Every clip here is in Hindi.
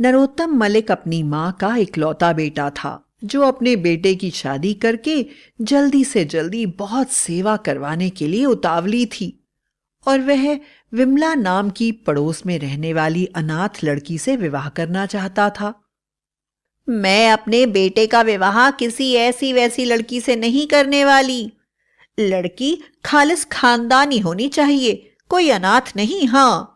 नरोत्तम मलिक अपनी माँ का इकलौता बेटा था जो अपने बेटे की शादी करके जल्दी से जल्दी बहुत सेवा करवाने के लिए उतावली थी और वह विमला नाम की पड़ोस में रहने वाली अनाथ लड़की से विवाह करना चाहता था। मैं अपने बेटे का विवाह किसी ऐसी वैसी लड़की से नहीं करने वाली। लड़की खालिस खानदानी होनी चाहिए, कोई अनाथ नहीं। हाँ,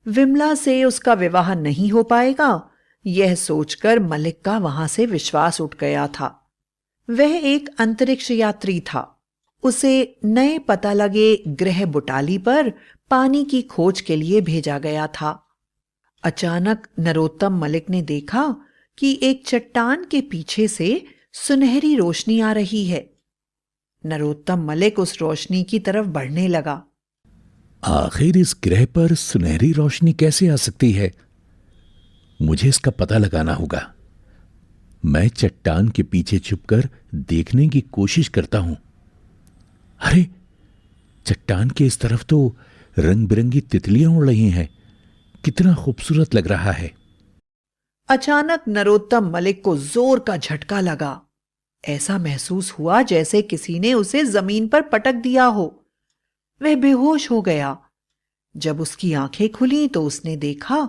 विमला से उसका विवाह नहीं हो पाएगा, यह सोचकर मलिक का वहां से विश्वास उठ गया था। वह एक अंतरिक्ष यात्री था। उसे नए पता लगे ग्रह बुटाली पर पानी की खोज के लिए भेजा गया था। अचानक नरोत्तम मलिक ने देखा कि एक चट्टान के पीछे से सुनहरी रोशनी आ रही है। नरोत्तम मलिक उस रोशनी की तरफ बढ़ने लगा। आखिर इस ग्रह पर सुनहरी रोशनी कैसे आ सकती है? मुझे इसका पता लगाना होगा। मैं चट्टान के पीछे छुपकर देखने की कोशिश करता हूं। अरे, चट्टान के इस तरफ तो रंग बिरंगी तितलियां उड़ रही हैं। कितना खूबसूरत लग रहा है। अचानक नरोत्तम मलिक को जोर का झटका लगा। ऐसा महसूस हुआ जैसे किसी ने उसे जमीन पर पटक दिया हो। वह बेहोश हो गया। जब उसकी आंखें खुली तो उसने देखा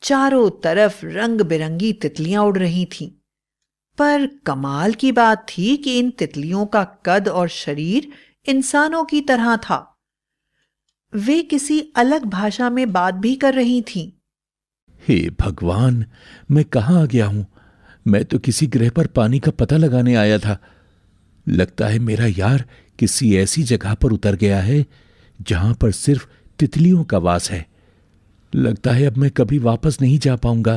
चारों तरफ रंग बिरंगी तितलियां उड़ रही थीं। पर कमाल की बात थी कि इन तितलियों का कद और शरीर इंसानों की तरह था। वे किसी अलग भाषा में बात भी कर रही थीं। हे भगवान, मैं कहां आ गया हूं? मैं तो किसी ग्रह पर पानी का पता लगाने आया था। लगता है मेरा यार किसी ऐसी जगह पर उतर गया है जहां पर सिर्फ तितलियों का वास है। लगता है अब मैं कभी वापस नहीं जा पाऊंगा।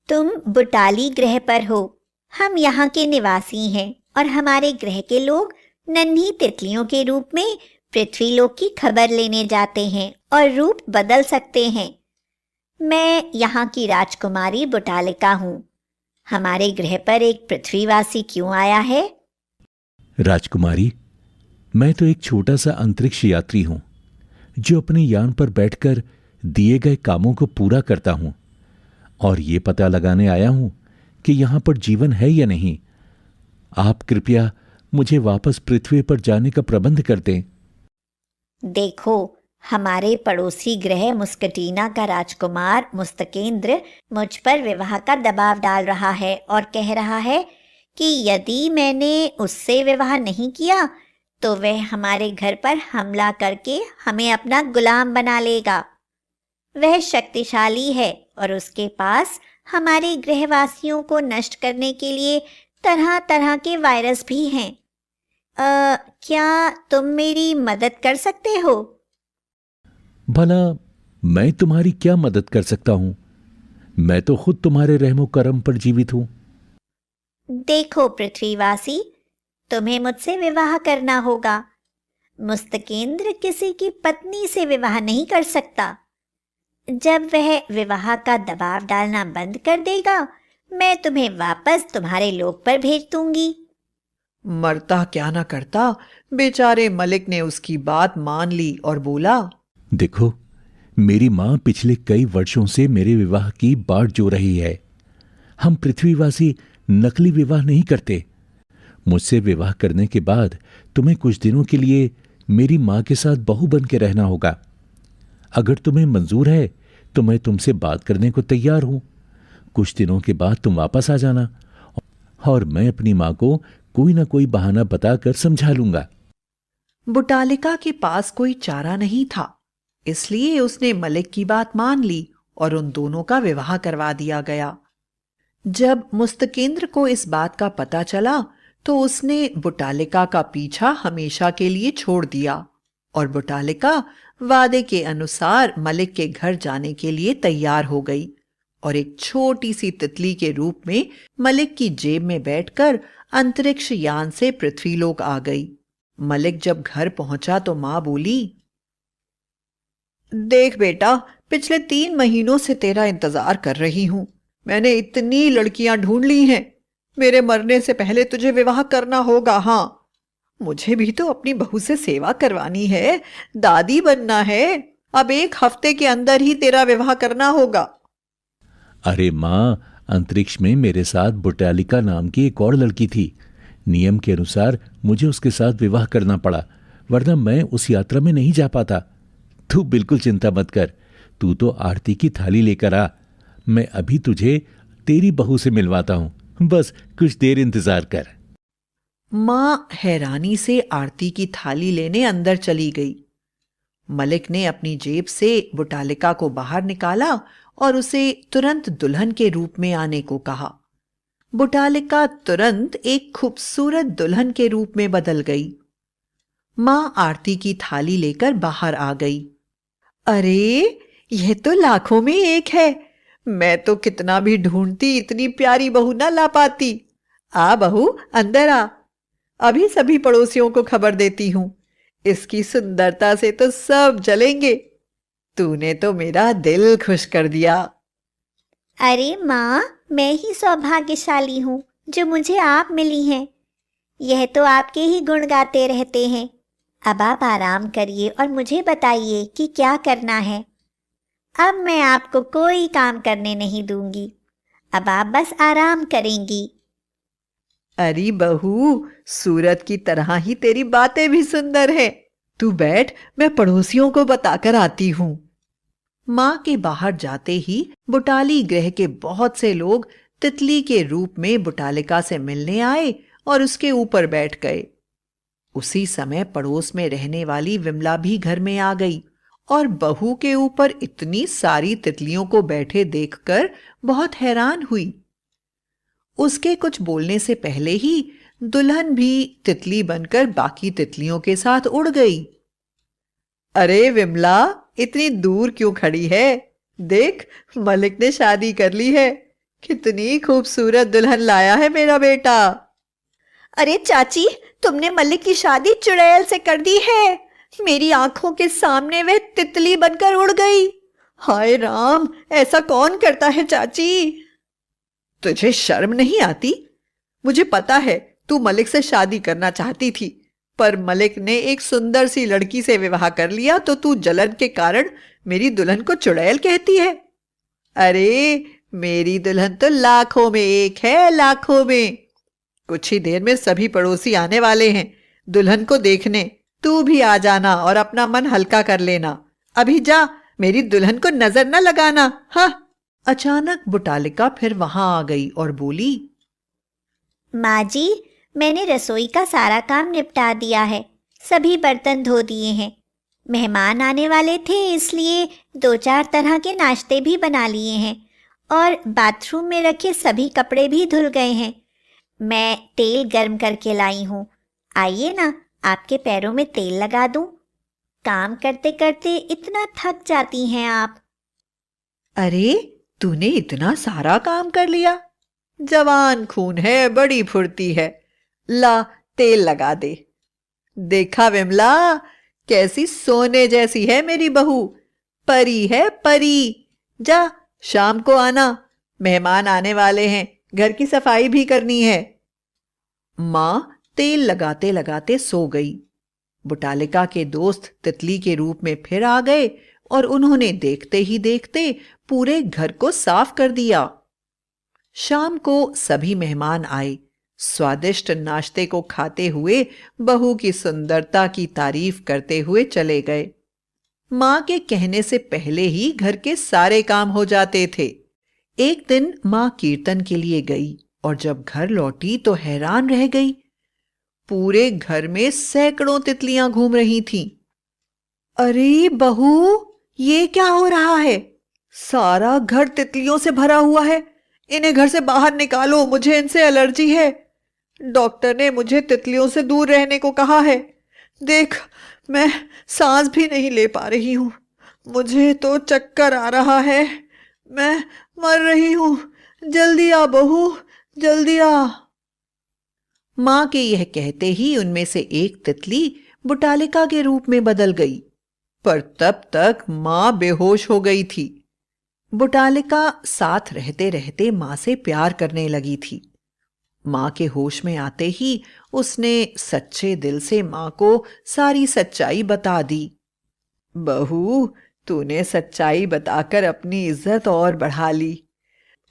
तुम बुटाली ग्रह पर हो। हम यहाँ के निवासी हैं और हमारे ग्रह के लोग नन्ही तितलियों के रूप में पृथ्वीलोक की खबर लेने जाते हैं और रूप बदल सकते हैं। मैं यहाँ की राजकुमारी बुटालिका हूँ। हमारे ग्रह पर एक पृथ्वीवासी क्यों आया है? राजकुमारी, मैं तो एक छोटा सा अंतरिक्ष यात्री हूं जो अपने यान पर बैठकर दिए गए कामों को पूरा करता हूं और ये पता लगाने आया हूं कि यहां पर जीवन है या नहीं। आप कृपया मुझे वापस पृथ्वी पर जाने का प्रबंध कर दें। देखो, हमारे पड़ोसी ग्रह मुस्कटीना का राजकुमार मुस्तकेंद्र मुझ पर विवाह का दबाव डाल रहा है और कह रहा है कि यदि मैंने उससे विवाह नहीं किया तो वह हमारे घर पर हमला करके हमें अपना गुलाम बना लेगा। वह शक्तिशाली है और उसके पास हमारे ग्रहवासियों को नष्ट करने के लिए तरह तरह के वायरस भी हैं। क्या तुम मेरी मदद कर सकते हो? भला मैं तुम्हारी क्या मदद कर सकता हूं? मैं तो खुद तुम्हारे रहमो करम पर जीवित हूं। देखो पृथ्वीवासी, तुम्हें मुझसे विवाह करना होगा। मुस्तकेंद्र किसी की पत्नी से विवाह नहीं कर सकता। जब वह विवाह का दबाव डालना बंद कर देगा, मैं तुम्हें वापस तुम्हारे लोक पर भेज दूंगी। मरता क्या ना करता, बेचारे मलिक ने उसकी बात मान ली और बोला, देखो, मेरी मां पिछले कई वर्षों से मेरे विवाह की बाट जो रही है। हम पृथ्वीवासी नकली विवाह नहीं करते। मुझसे विवाह करने के बाद तुम्हें कुछ दिनों के लिए मेरी मां के साथ बहू बन के रहना होगा। अगर तुम्हें मंजूर है तो मैं तुमसे बात करने को तैयार हूं। कुछ दिनों के बाद तुम वापस आ जाना और मैं अपनी मां को कोई ना कोई बहाना बताकर समझा लूंगा। बुटालिका के पास कोई चारा नहीं था, इसलिए उसने मलिक की बात मान ली और उन दोनों का विवाह करवा दिया गया। जब मुस्तकेंद्र को इस बात का पता चला तो उसने बुटालिका का पीछा हमेशा के लिए छोड़ दिया और बुटालिका वादे के अनुसार मलिक के घर जाने के लिए तैयार हो गई और एक छोटी सी तितली के रूप में मलिक की जेब में बैठकर अंतरिक्ष यान से पृथ्वीलोक आ गई। मलिक जब घर पहुंचा तो मां बोली, देख बेटा, पिछले 3 महीनों से तेरा इंतजार कर रही हूं। मैंने इतनी लड़कियां ढूंढ ली हैं। मेरे मरने से पहले तुझे विवाह करना होगा। हाँ, मुझे भी तो अपनी बहू से सेवा करवानी है, दादी बनना है। अब 1 हफ्ते के अंदर ही तेरा विवाह करना होगा। अरे माँ, अंतरिक्ष में मेरे साथ बुटालिका नाम की एक और लड़की थी। नियम के अनुसार मुझे उसके साथ विवाह करना पड़ा, वरना मैं उस यात्रा में नहीं जा पाता। तू बिल्कुल चिंता मत कर, तू तो आरती की थाली लेकर आ। मैं अभी तुझे तेरी बहू से मिलवाता हूं, बस कुछ देर इंतजार कर। मां हैरानी से आरती की थाली लेने अंदर चली गई। मलिक ने अपनी जेब से बुटालिका को बाहर निकाला और उसे तुरंत दुल्हन के रूप में आने को कहा। बुटालिका तुरंत एक खूबसूरत दुल्हन के रूप में बदल गई। मां आरती की थाली लेकर बाहर आ गई। अरे, यह तो लाखों में एक है। मैं तो कितना भी ढूंढती इतनी प्यारी बहू ना ला पाती। आ बहू, अंदर आ। अभी सभी पड़ोसियों को खबर देती हूं। इसकी सुंदरता से तो सब जलेंगे। तूने तो मेरा दिल खुश कर दिया। अरे माँ, मैं ही सौभाग्यशाली हूँ जो मुझे आप मिली हैं। यह तो आपके ही गुण गाते रहते हैं। अब आप आराम करिए और मुझे बताइए कि क्या करना है। अब मैं आपको कोई काम करने नहीं दूंगी। अब आप बस आराम करेंगी। अरे बहू, सूरत की तरह ही तेरी बातें भी सुंदर हैं। तू बैठ, मैं पड़ोसियों को बताकर आती हूँ। मां के बाहर जाते ही बुटाली ग्रह के बहुत से लोग तितली के रूप में बुटालिका से मिलने आए और उसके ऊपर बैठ गए। उसी समय पड़ोस में रहने वाली विमला भी घर में आ गई और बहू के ऊपर इतनी सारी तितलियों को बैठे देखकर बहुत हैरान हुई। उसके कुछ बोलने से पहले ही दुल्हन भी तितली बनकर बाकी तितलियों के साथ उड़ गई। अरे विमला, इतनी दूर क्यों खड़ी है? देख, मलिक ने शादी कर ली है। कितनी खूबसूरत दुल्हन लाया है मेरा बेटा। अरे चाची, तुमने मलिक की शादी चुड़ैल से कर दी है। मेरी आंखों के सामने वह तितली बनकर उड़ गई। हाय राम, ऐसा कौन करता है चाची? तुझे शर्म नहीं आती? मुझे पता है तू मलिक से शादी करना चाहती थी, पर मलिक ने एक सुंदर सी लड़की से विवाह कर लिया तो तू जलन के कारण मेरी दुल्हन को चुड़ैल कहती है। अरे, मेरी दुल्हन तो लाखों में एक है, लाखों में। कुछ ही देर में सभी पड़ोसी आने वाले हैं दुल्हन को देखने। तू भी आ जाना और अपना मन हल्का कर लेना। अभी जा, मेरी दुल्हन को नजर न लगाना। हाँ। अचानक बुटालिका फिर वहां आ गई और बोली, माँ जी, मैंने रसोई का सारा काम निपटा दिया है। सभी बर्तन धो दिए हैं। मेहमान आने वाले थे, इसलिए 2-4 तरह के नाश्ते भी बना लिए हैं और बाथरूम में रखे सभी कपड़े भी धुल गए हैं। मैं तेल गर्म करके लाई हूँ। आइए ना, आपके पैरों में तेल लगा दूं। काम करते करते इतना थक जाती हैं आप। अरे, तूने इतना सारा काम कर लिया? जवान खून है, बड़ी फुर्ती है। ला, तेल लगा दे। देखा विमला, कैसी सोने जैसी है मेरी बहू। परी है, परी। जा, शाम को आना, मेहमान आने वाले हैं, घर की सफाई भी करनी है। मां तेल लगाते लगाते सो गई। बुटालिका के दोस्त तितली के रूप में फिर आ गए और उन्होंने देखते ही देखते पूरे घर को साफ कर दिया। शाम को सभी मेहमान आए। स्वादिष्ट नाश्ते को खाते हुए बहू की सुंदरता की तारीफ करते हुए चले गए। मां के कहने से पहले ही घर के सारे काम हो जाते थे। एक दिन मां कीर्तन के लिए गई और जब घर लौटी तो हैरान रह गई। पूरे घर में सैकड़ों तितलियां घूम रही थीं। अरे बहू, ये क्या हो रहा है? सारा घर तितलियों से भरा हुआ है। इन्हें घर से बाहर निकालो, मुझे इनसे एलर्जी है। डॉक्टर ने मुझे तितलियों से दूर रहने को कहा है। देख, मैं सांस भी नहीं ले पा रही हूँ। मुझे तो चक्कर आ रहा है। मैं मर रही हूँ। जल्दी आ बहू, जल्दी आ। मां के यह कहते ही उनमें से एक तितली बुटालिका के रूप में बदल गई, पर तब तक मां बेहोश हो गई थी। बुटालिका साथ रहते रहते मां से प्यार करने लगी थी। मां के होश में आते ही उसने सच्चे दिल से मां को सारी सच्चाई बता दी। बहू, तूने सच्चाई बताकर अपनी इज्जत और बढ़ा ली।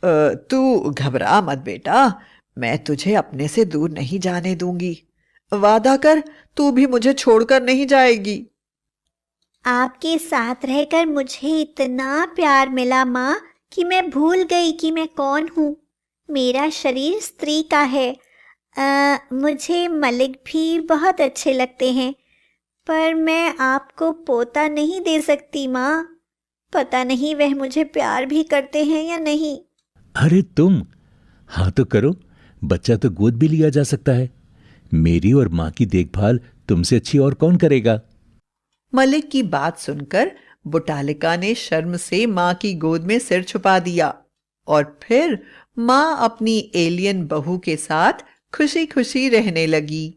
तू घबरा मत बेटा, मैं तुझे अपने से दूर नहीं जाने दूंगी। वादा कर, तू भी मुझे छोड़कर नहीं जाएगी। आपके साथ रहकर मुझे इतना प्यार मिला माँ कि मैं भूल गई कि मैं कौन हूँ। मेरा शरीर स्त्री का है। मुझे मलिक भी बहुत अच्छे लगते हैं, पर मैं आपको पोता नहीं दे सकती माँ। पता नहीं वह मुझे प्यार भी करते हैं या नहीं। अरे तुम, हाँ तो करो, बच्चा तो गोद भी लिया जा सकता है। मेरी और माँ की देखभाल तुमसे अच्छी और कौन करेगा। मलिक की बात सुनकर बुटालिका ने शर्म से माँ की गोद में सिर छुपा दिया और फिर माँ अपनी एलियन बहू के साथ खुशी खुशी रहने लगी।